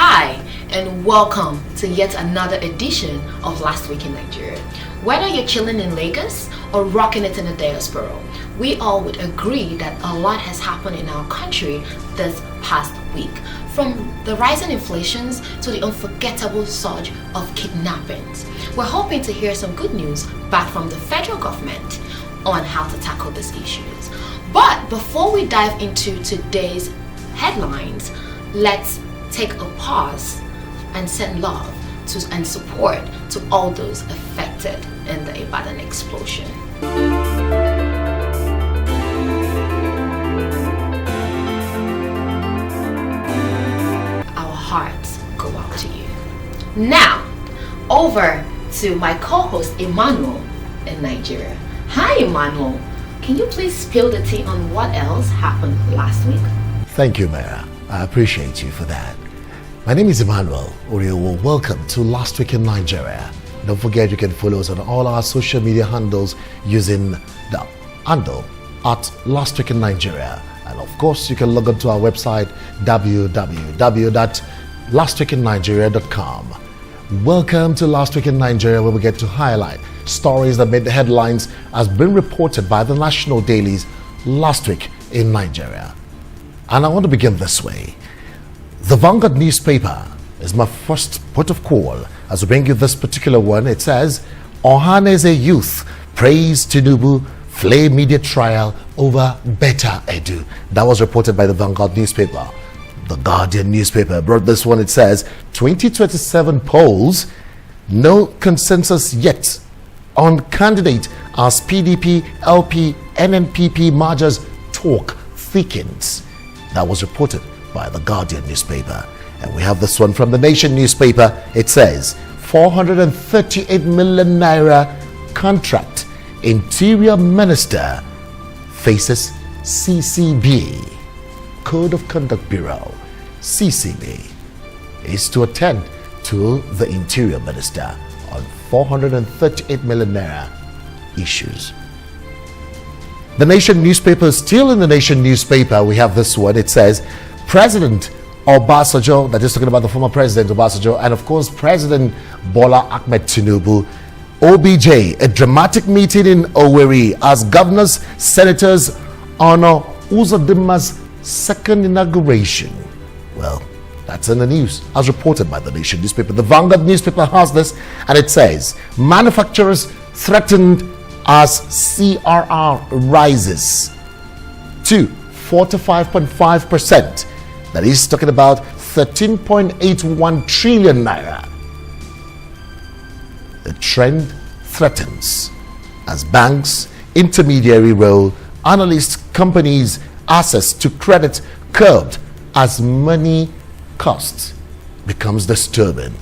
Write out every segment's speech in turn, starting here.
Hi, and welcome to yet another edition of Last Week in Nigeria. Whether you're chilling in Lagos or rocking it in the diaspora, we all would agree that a lot has happened in our country this past week. From the rising inflations to the unforgettable surge of kidnappings. We're hoping to hear some good news back from the federal government on how to tackle these issues. But before we dive into today's headlines, let's take a pause and send love to and support to all those affected in the Ibadan explosion. Our hearts go out to you. Now, over to my co-host Emmanuel in Nigeria. Hi Emmanuel, can you please spill the tea on what else happened last week? Thank you, Mara. I appreciate you for that. My name is Emmanuel Oriowo. Welcome to Last Week in Nigeria. Don't forget you can follow us on all our social media handles using the handle at Last Week in Nigeria. And of course, you can log on to our website www.lastweekinnigeria.com. Welcome to Last Week in Nigeria, where we get to highlight stories that made the headlines as been reported by the national dailies last week in Nigeria. And I want to begin this way. The Vanguard newspaper is my first port of call as we bring you this particular one. It says, Ohaneze youth praise Tinubu flay media trial over better edu. That was reported by the Vanguard newspaper. The Guardian newspaper brought this one. It says, 2027 polls, no consensus yet on candidate as PDP, LP, NNPP mergers talk thickens. That was reported by the Guardian newspaper. And we have this one from the Nation newspaper. It says 438 million naira contract. Interior Minister faces CCB. Code of Conduct Bureau. CCB is to attend to the Interior Minister on 438 million naira issues. The Nation newspaper, still in the Nation newspaper, we have this one. It says, President Obasanjo, that is talking about the former President Obasanjo, and of course, President Bola Ahmed Tinubu, OBJ, a dramatic meeting in Owerri as governors, senators honor Uzodinma's second inauguration. Well, that's in the news, as reported by the Nation newspaper. The Vanguard newspaper has this, and it says, manufacturers threatened as CRR rises to 45.5%. That is talking about 13.81 trillion naira. The trend threatens as banks, intermediary role, analyst companies' access to credit curbed as money cost becomes disturbing.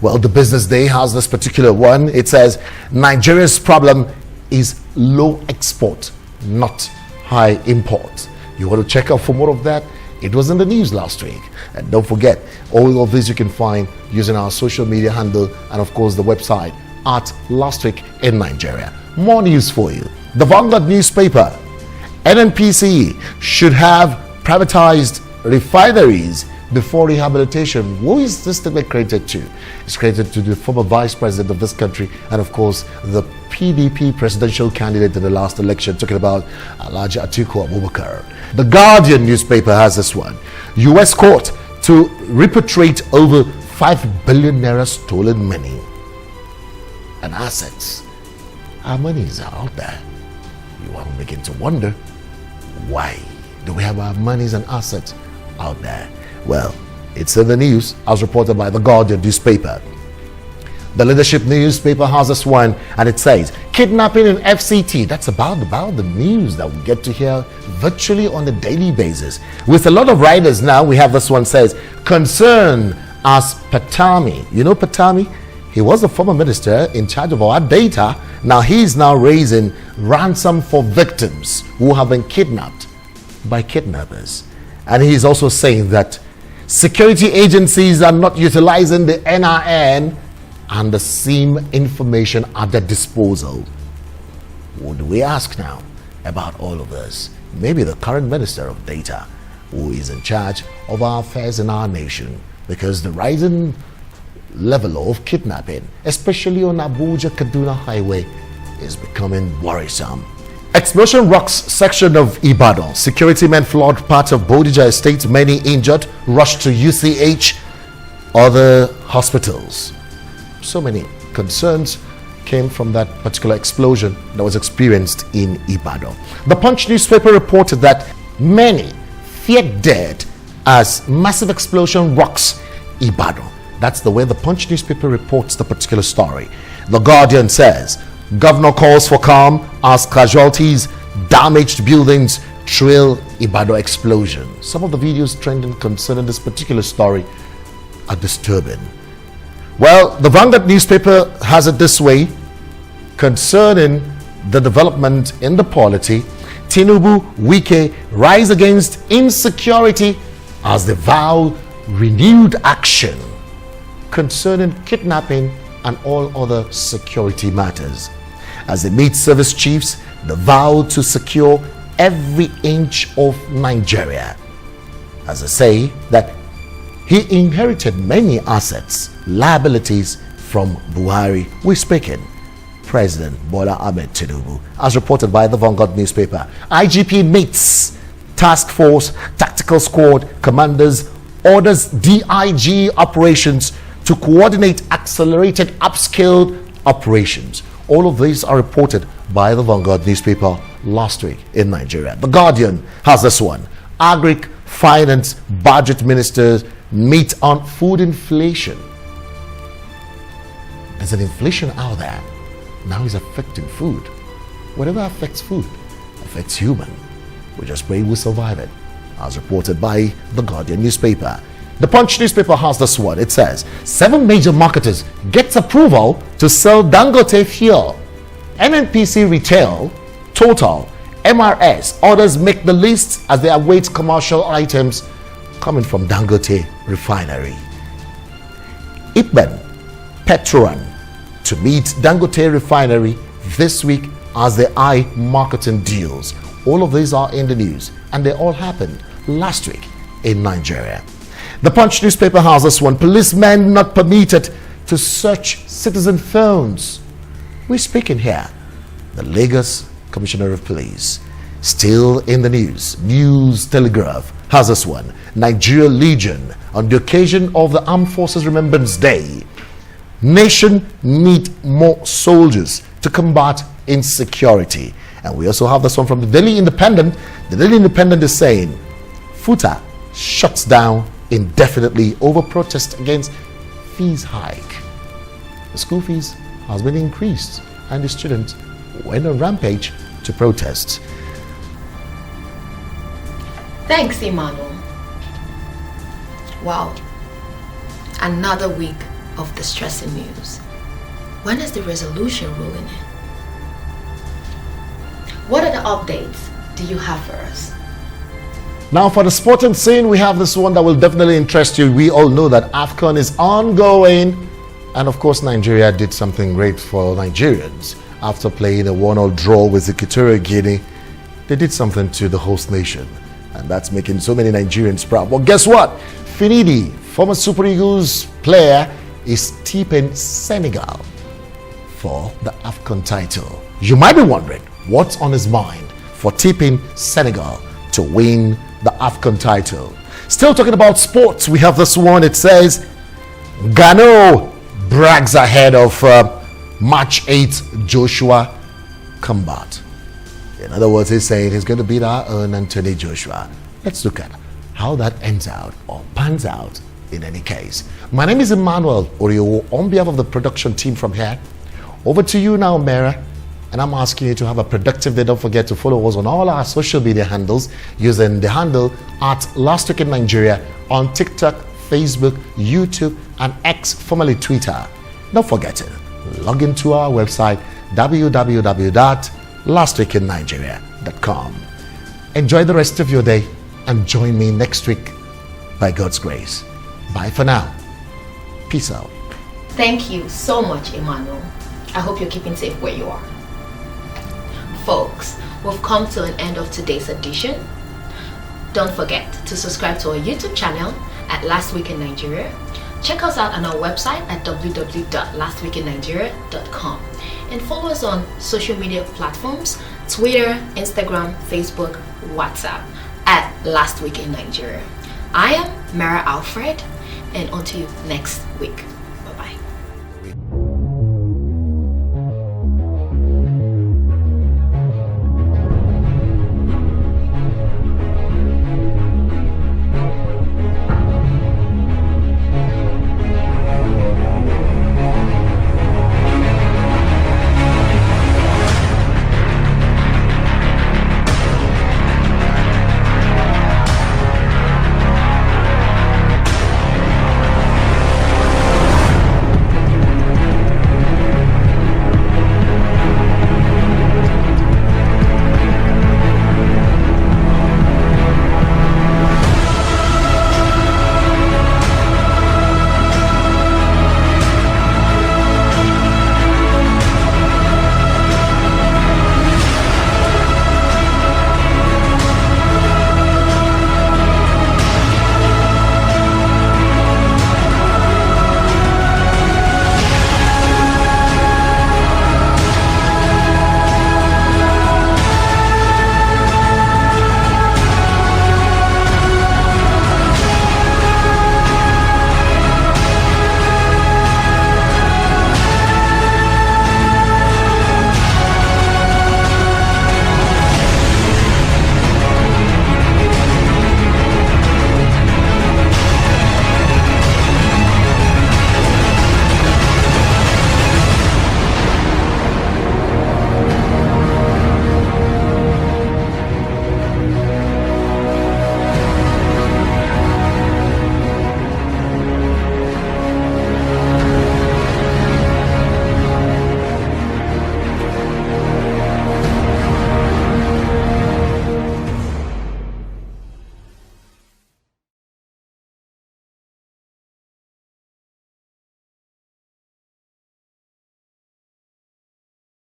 Well, the Business Day has this particular one. It says, Nigeria's problem is low export, not high import. You want to check out for more of that? It was in the news last week. And don't forget, all of this you can find using our social media handle and of course the website at Last Week in Nigeria. More news for you. The Vanguard newspaper, NNPC should have privatized refineries before rehabilitation. Who is this statement credited to? It's credited to the former vice president of this country and of course the PDP presidential candidate in the last election, talking about Alhaji Atiku Abubakar. The Guardian newspaper has this one. US court to repatriate over 5 billion naira stolen money and assets. Our money is out there. You want to begin to wonder, why do we have our monies and assets out there? Well, it's in the news as reported by the Guardian newspaper. The Leadership newspaper has this one, and it says, kidnapping in FCT. That's about the news that we get to hear virtually on a daily basis. With a lot of writers now, we have this one says, concern as Patami. You know Patami? He was the former minister in charge of our data. Now he's now raising ransom for victims who have been kidnapped by kidnappers. And he's also saying that security agencies are not utilizing the NIN and the SIM information at their disposal. What do we ask now about all of this? Maybe the current Minister of Data, who is in charge of our affairs in our nation, because the rising level of kidnapping, especially on Abuja-Kaduna highway, is becoming worrisome. Explosion rocks section of Ibadan. Security men flood part of Bodija estate. Many injured. Rushed to UCH. Other hospitals. So many concerns came from that particular explosion that was experienced in Ibadan. The Punch newspaper reported that many feared dead as massive explosion rocks Ibadan. That's the way the Punch newspaper reports the particular story. The Guardian says governor calls for calm as casualties, damaged buildings trail Ibadan explosion. Some of the videos trending concerning this particular story are disturbing. Well, the Vanguard newspaper has it this way concerning the development in the polity. Tinubu, Wike rise against insecurity as they vow renewed action concerning kidnapping and all other security matters. As they meet service chiefs, they vow to secure every inch of Nigeria. As they say that he inherited many assets, liabilities from Buhari. We're speaking President Bola Ahmed Tinubu, as reported by the Vanguard newspaper. IGP meets task force, tactical squad commanders, orders DIG operations to coordinate accelerated upscaled operations. All of these are reported by the Vanguard newspaper last week in Nigeria. The Guardian has this one. Agric, finance, budget ministers meet on food inflation. There's an inflation out there. Now it's affecting food. Whatever affects food affects human. We just pray we survive it. As reported by the Guardian newspaper. The Punch newspaper has this one. It says 7 major marketers gets approval to sell Dangote fuel. NNPC Retail, Total, MRS others make the list as they await commercial items coming from Dangote refinery. Ipman, Petron to meet Dangote refinery this week as they eye marketing deals. All of these are in the news and they all happened last week in Nigeria. The Punch newspaper has this one. Policemen not permitted to search citizen phones. We're speaking here. The Lagos Commissioner of Police. Still in the news. News Telegraph has this one. Nigeria Legion on the occasion of the Armed Forces Remembrance Day. Nation need more soldiers to combat insecurity. And we also have this one from the Daily Independent. The Daily Independent is saying FUTA shuts down indefinitely over protest against fees hike. The school fees has been increased and the students went on rampage to protest. Thanks, Emmanuel. Wow, another week of distressing news. When is the resolution rolling in? What are the updates do you have for us? Now for the sporting scene, we have this one that will definitely interest you. We all know that AFCON is ongoing. And of course, Nigeria did something great for Nigerians. After playing a 1-1 draw with Equatorial Guinea, they did something to the host nation. And that's making so many Nigerians proud. Well, guess what? Finidi, former Super Eagles player, is tipping Senegal for the AFCON title. You might be wondering what's on his mind for tipping Senegal to win the AFCON title. Still talking about sports, we have this one. It says Gano brags ahead of March 8th Joshua combat. In other words, he's saying he's going to beat our own Anthony Joshua. Let's look at how that ends out or pans out in any case. My name is Emmanuel Oriowo on behalf of the production team from here. Over to you now, Mera. And I'm asking you to have a productive day. Don't forget to follow us on all our social media handles using the handle at Last Week in Nigeria on TikTok, Facebook, YouTube, and X, formerly Twitter. Don't forget to log into our website www.lastweekinnigeria.com. Enjoy the rest of your day and join me next week by God's grace. Bye for now. Peace out. Thank you so much, Emmanuel. I hope you're keeping safe where you are. Folks, we've come to an end of today's edition. Don't forget to subscribe to our YouTube channel at Last Week in Nigeria. Check us out on our website at www.lastweekinnigeria.com and follow us on social media platforms, Twitter, Instagram, Facebook, WhatsApp at Last Week in Nigeria. I am Mara Alfred, and until next week.